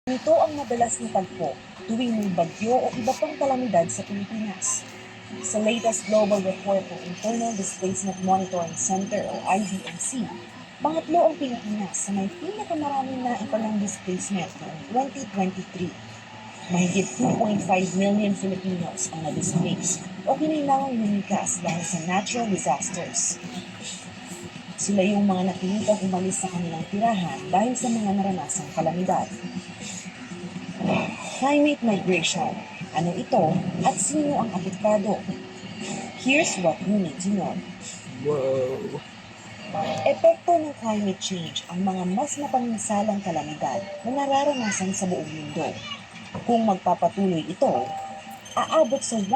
Ito ang madalas na tagpo tuwing may bagyo o iba pang kalamidad sa Pilipinas. Sa latest global report ng Internal Displacement Monitoring Center o IDMC, pangatlo ang Pilipinas sa may pinakamaraming naipalang displacement noong 2023. Mahigit 2.5 million Filipinos ang na-displace o kailangang lumikas dahil sa natural disasters. Sila yung mga napilitang umalis sa kanilang tirahan dahil sa mga naranasang kalamidad. Climate migration. Ano ito at sino ang apektado? Here's what you need to know. Wow. Epekto ng climate change ang mga mas mapanginsalang kalamidad na nararanasan sa buong mundo. Kung magpapatuloy ito, aabot sa 1.2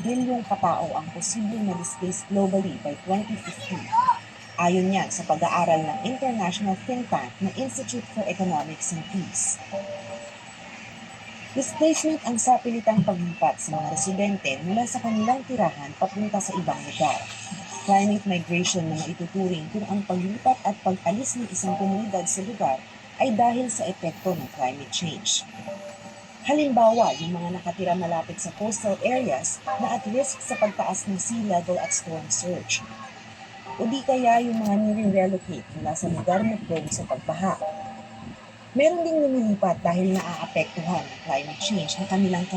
bilyong katao ang posibleng na-displace globally by 2050. Ayon yan sa pag-aaral ng international think tank na Institute for Economics and Peace. Displacement ang sapilitang paglipat sa mga residente mula sa kanilang tirahan papunta sa ibang lugar. Climate migration na maituturing kung ang paglipat at pag-alis ng isang komunidad sa lugar ay dahil sa epekto ng climate change. Halimbawa, yung mga nakatira malapit sa coastal areas na at risk sa pagtaas ng sea level at storm surge. O di kaya yung mga nire-relocate mula sa lugar na prone sa pagbaha. Meron ding lumilipat dahil naaapektuhan ng climate change na kanilang